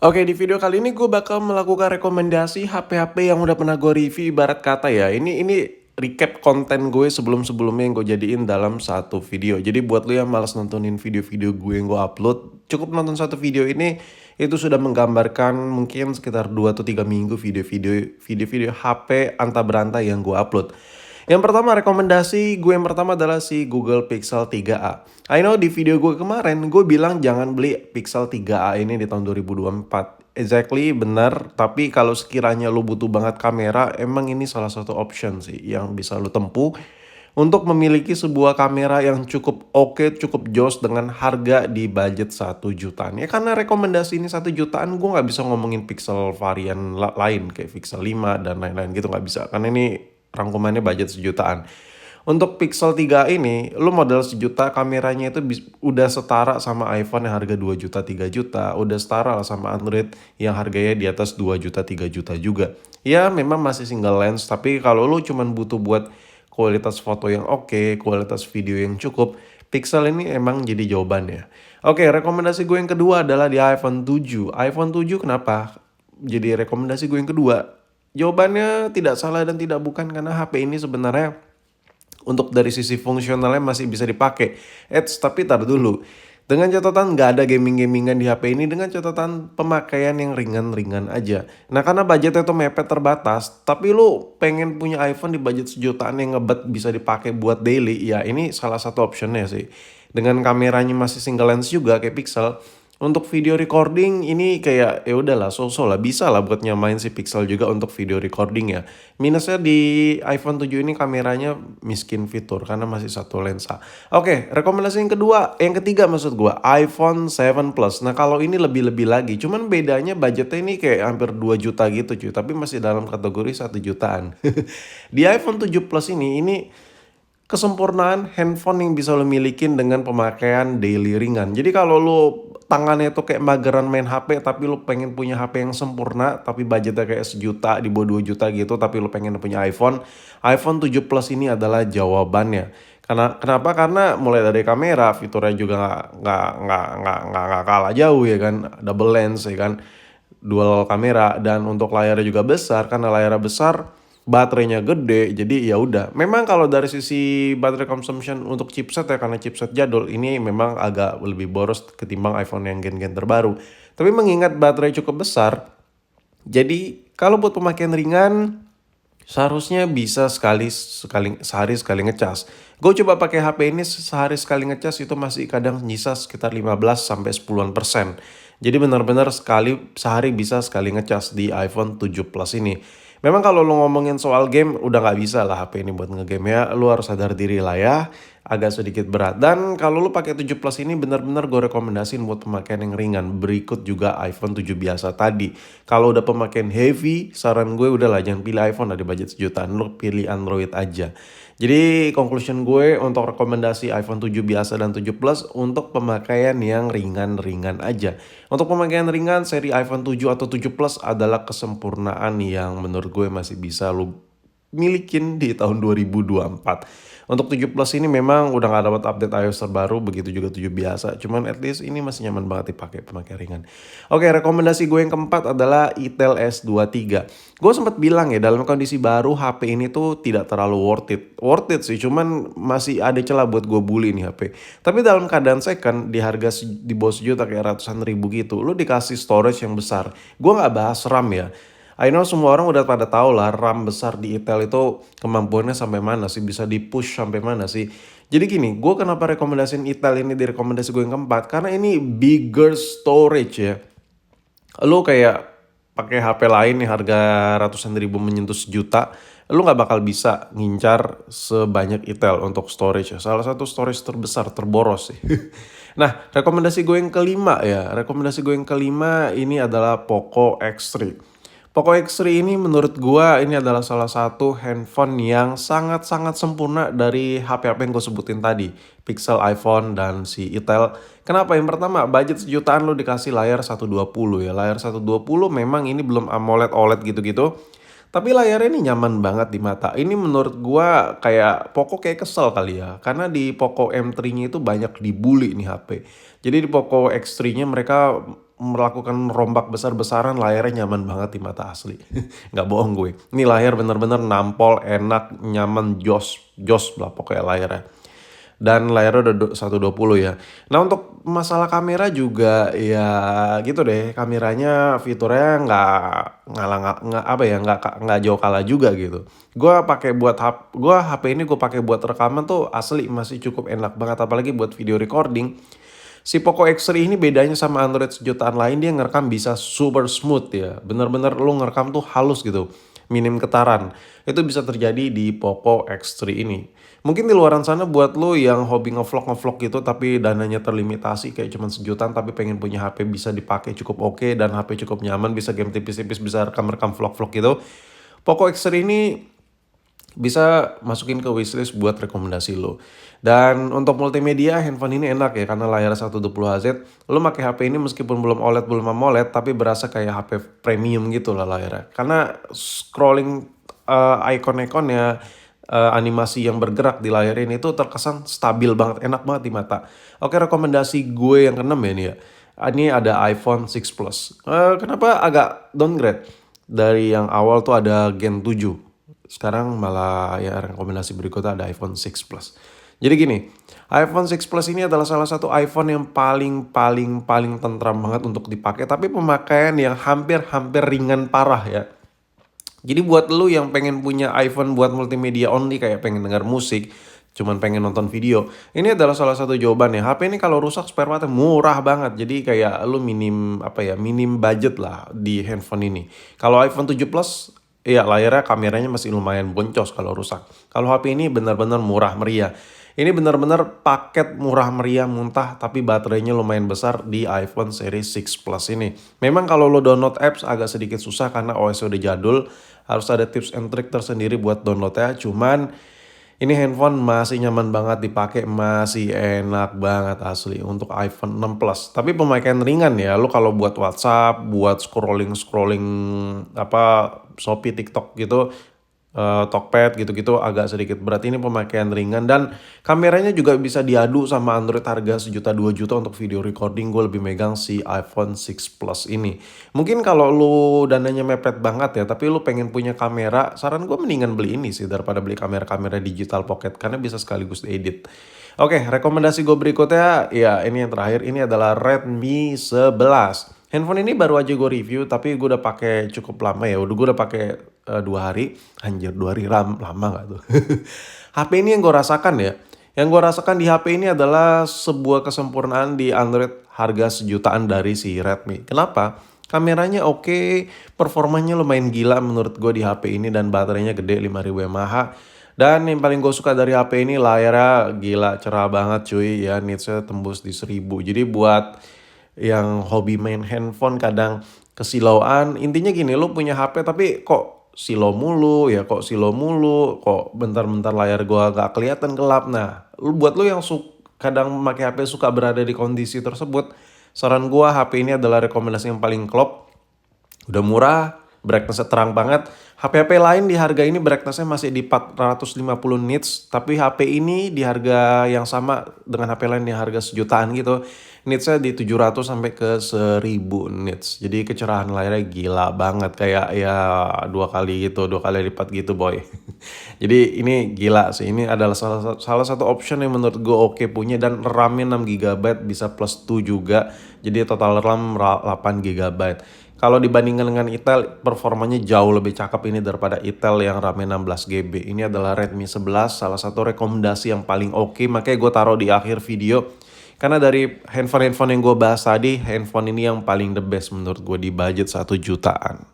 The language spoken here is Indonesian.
Oke, di video kali ini gue bakal melakukan rekomendasi HP-HP yang udah pernah gue review ibarat kata ya. Ini recap konten gue sebelum-sebelumnya yang gue jadiin dalam satu video. Jadi buat lo yang malas nontonin video-video gue yang gue upload, cukup nonton satu video ini itu sudah menggambarkan mungkin sekitar 2 atau 3 minggu video-video HP anta beranta yang gue upload. Yang pertama rekomendasi gue yang pertama adalah si Google Pixel 3a. I know di video gue kemarin gue bilang jangan beli Pixel 3a ini di tahun 2024. Exactly benar, tapi kalau sekiranya lo butuh banget kamera, emang ini salah satu option sih yang bisa lo tempuh untuk memiliki sebuah kamera yang cukup oke, cukup jos dengan harga di budget 1 jutaan. Ya karena rekomendasi ini 1 jutaan, gue nggak bisa ngomongin Pixel varian lain kayak Pixel 5 dan lain-lain gitu, nggak bisa. Karena ini rangkumannya budget 1 jutaan. Untuk Pixel 3 ini, lu modal 1 juta, kameranya itu udah setara sama iPhone yang harga 2 juta, 3 juta. Udah setara lah sama Android yang harganya di atas 2 juta, 3 juta juga. Ya memang masih single lens, tapi kalau lu cuman butuh buat kualitas foto yang oke, kualitas video yang cukup, Pixel ini emang jadi jawabannya. Oke, rekomendasi gue yang kedua adalah di iPhone 7. iPhone 7 kenapa jadi rekomendasi gue yang kedua? Jawabannya tidak salah dan tidak bukan, karena HP ini sebenarnya untuk dari sisi fungsionalnya masih bisa dipakai. Tapi tar dulu. Dengan catatan nggak ada gaming-gamingan di HP ini, dengan catatan pemakaian yang ringan-ringan aja. Nah karena budgetnya tuh mepet terbatas, tapi lu pengen punya iPhone di budget 1 jutaan yang ngebet bisa dipakai buat daily, ya ini salah satu optionnya sih. Dengan kameranya masih single lens juga kayak Pixel. Untuk video recording ini kayak ya udahlah so-so lah, bisa lah buat nyamain si Pixel juga untuk video recording ya. Minusnya di iPhone 7 ini kameranya miskin fitur karena masih satu lensa. Oke, rekomendasi yang ketiga maksud gua, iPhone 7 Plus. Nah, kalau ini lebih-lebih lagi, cuman bedanya budgetnya ini kayak hampir 2 juta gitu cuy, tapi masih dalam kategori 1 jutaan. Di iPhone 7 Plus ini kesempurnaan handphone yang bisa lo milikin dengan pemakaian daily ringan. Jadi kalau lo tangannya tuh kayak mageran main HP, tapi lo pengen punya HP yang sempurna, tapi budgetnya kayak 1 juta, di bawah 2 juta gitu, tapi lo pengen punya iPhone 7 Plus ini adalah jawabannya. Kenapa? Karena mulai dari kamera, fiturnya juga nggak kalah jauh ya kan, double lens ya kan, dual kamera, dan untuk layarnya juga besar. Karena layarnya besar, baterainya gede, jadi ya udah. Memang kalau dari sisi baterai consumption untuk chipset ya, karena chipset jadul ini memang agak lebih boros ketimbang iPhone yang gen-gen terbaru. Tapi mengingat baterai cukup besar, jadi kalau buat pemakaian ringan seharusnya bisa sehari sekali ngecas. Gue coba pakai HP ini sehari sekali ngecas itu masih kadang nyisa sekitar 15 sampai 10%. Jadi benar-benar sehari bisa sekali ngecas di iPhone 7 Plus ini. Memang kalau lo ngomongin soal game udah nggak bisa lah HP ini buat ngegame ya. Lo harus sadar diri lah ya. Agak sedikit berat. Dan kalau lo pakai 7 Plus ini benar-benar gue rekomendasiin buat pemakaian yang ringan. Berikut juga iPhone 7 biasa tadi. Kalau udah pemakaian heavy, saran gue udahlah jangan pilih iPhone dari budget 1 jutaan. Lo pilih Android aja. Jadi conclusion gue untuk rekomendasi iPhone 7 biasa dan 7 Plus untuk pemakaian yang ringan-ringan aja. Untuk pemakaian ringan, seri iPhone 7 atau 7 Plus adalah kesempurnaan yang menurut gue masih bisa lo milikin di tahun 2024. Untuk 7 Plus ini memang udah gak dapat update iOS terbaru, begitu juga 7 biasa. Cuman at least ini masih nyaman banget dipakai pemakaian ringan. Oke, rekomendasi gue yang keempat adalah Itel S23. Gue sempat bilang ya, dalam kondisi baru HP ini tuh tidak terlalu worth it. Worth it sih, cuman masih ada celah buat gue bully nih HP. Tapi dalam keadaan second, di harga di bawah 1 juta kayak ratusan ribu gitu, lu dikasih storage yang besar. Gue gak bahas RAM ya. I know semua orang udah pada tahu lah RAM besar di Intel itu kemampuannya sampai mana sih, bisa di-push sampai mana sih. Jadi gini, gue kenapa rekomendasiin Intel ini di rekomendasi gue yang keempat, karena ini bigger storage ya. Lu kayak pakai HP lain nih harga ratusan ribu menyentuh 1 juta, lu nggak bakal bisa ngincar sebanyak Intel untuk storage ya. Salah satu storage terbesar, terboros sih. Nah, rekomendasi gue yang kelima ya. Rekomendasi gue yang kelima ini adalah Poco X3. Poco X3 ini menurut gua ini adalah salah satu handphone yang sangat-sangat sempurna dari HP-HP yang gue sebutin tadi. Pixel, iPhone, dan si Itel. Kenapa? Yang pertama, budget 1 jutaan lu dikasih layar 120 ya. Layar 120 memang ini belum AMOLED OLED gitu-gitu. Tapi layarnya ini nyaman banget di mata. Ini menurut gua kayak Poco kayak kesel kali ya. Karena di Poco M3-nya itu banyak dibully nih HP. Jadi di Poco X3-nya mereka melakukan rombak besar-besaran, layarnya nyaman banget di mata asli. Nggak bohong gue. Ini layar bener-bener nampol, enak, nyaman, jos lah pokoknya layarnya. Dan layarnya udah 120 ya. Nah untuk masalah kamera juga ya gitu deh. Kameranya fiturnya nggak apa ya, nggak jauh kalah juga gitu. Gua HP ini gue pakai buat rekaman tuh asli masih cukup enak banget, apalagi buat video recording. Si Poco X3 ini bedanya sama Android sejutaan lain, dia ngerekam bisa super smooth ya. Bener-bener lu ngerekam tuh halus gitu, minim getaran. Itu bisa terjadi di Poco X3 ini. Mungkin di luaran sana buat lu yang hobi ngevlog gitu tapi dananya terlimitasi kayak cuman sejutaan tapi pengen punya HP bisa dipakai cukup oke dan HP cukup nyaman, bisa game tipis-tipis, bisa rekam-rekam vlog gitu. Poco X3 ini bisa masukin ke wishlist buat rekomendasi lo. Dan untuk multimedia, handphone ini enak ya karena layar 120Hz. Lo pakai HP ini meskipun belum OLED, belum AMOLED, tapi berasa kayak HP premium gitu lah layarnya. Karena scrolling icon-iconnya, animasi yang bergerak di layar ini tuh terkesan stabil banget, enak banget di mata. Oke, rekomendasi gue yang keenam ya nih ya. Ini ada iPhone 6 Plus. Kenapa agak downgrade? Dari yang awal tuh ada Gen 7. Sekarang malah ya rekomendasi berikutnya ada iPhone 6 Plus. Jadi gini, iPhone 6 Plus ini adalah salah satu iPhone yang paling tentram banget untuk dipakai, tapi pemakaian yang hampir ringan parah ya. Jadi buat lu yang pengen punya iPhone buat multimedia only, kayak pengen dengar musik, cuman pengen nonton video, ini adalah salah satu jawabannya. HP ini kalau rusak spare partnya murah banget. Jadi kayak lu minim budget lah di handphone ini. Kalau iPhone 7 Plus, iya layarnya, kameranya masih lumayan boncos kalau rusak. Kalau HP ini benar-benar murah meriah. Ini benar-benar paket murah meriah muntah, tapi baterainya lumayan besar di iPhone series 6 Plus ini. Memang kalau lo download apps agak sedikit susah karena OS udah jadul, harus ada tips and trick tersendiri buat downloadnya. Cuman ini handphone masih nyaman banget dipakai, masih enak banget asli untuk iPhone 6 Plus. Tapi pemakaian ringan ya, lo kalau buat WhatsApp, buat scrolling Shopee, TikTok gitu, Tokped gitu-gitu agak sedikit berat. Ini pemakaian ringan dan kameranya juga bisa diadu sama Android harga 1 juta 2 juta untuk video recording. Gue lebih megang si iPhone 6 Plus ini. Mungkin kalau lu dananya mepet banget ya, tapi lu pengen punya kamera, saran gue mendingan beli ini sih daripada beli kamera-kamera digital pocket karena bisa sekaligus diedit. Oke, rekomendasi gue berikutnya ya ini yang terakhir, ini adalah Redmi 11. Handphone ini baru aja gue review, tapi gue udah pakai cukup lama ya. Gue udah pakai 2 hari. Anjir, 2 hari lama gak tuh? HP ini yang gue rasakan ya. Yang gue rasakan di HP ini adalah sebuah kesempurnaan di Android harga 1 jutaan dari si Redmi. Kenapa? Kameranya oke, performanya lumayan gila menurut gue di HP ini, dan baterainya gede 5000 mAh. Dan yang paling gue suka dari HP ini layarnya gila cerah banget cuy ya, nitsnya tembus di 1000. Jadi buat yang hobi main handphone kadang kesilauan, intinya gini, lu punya HP tapi kok silau mulu, kok bentar-bentar layar gua gak kelihatan gelap. Nah, buat lu yang kadang pakai HP suka berada di kondisi tersebut, saran gua HP ini adalah rekomendasi yang paling klop. Udah murah, brightness-nya terang banget. HP-HP lain di harga ini brightness-nya masih di 450 nits, tapi HP ini di harga yang sama dengan HP lain di harga 1 jutaan gitu, nitsnya di 700 sampai ke 1000 nits. Jadi kecerahan layarnya gila banget, kayak ya 2 kali lipat gitu boy. Jadi ini gila sih, ini adalah salah satu option yang menurut gue oke punya, dan RAM-nya 6 GB bisa plus 2 juga. Jadi total RAM 8 GB. Kalau dibandingkan dengan Itel, performanya jauh lebih cakep ini daripada Itel yang RAM-nya 16 GB. Ini adalah Redmi 11, salah satu rekomendasi yang paling oke. Makanya gue taruh di akhir video. Karena dari handphone-handphone yang gue bahas tadi, handphone ini yang paling the best menurut gue di budget 1 jutaan.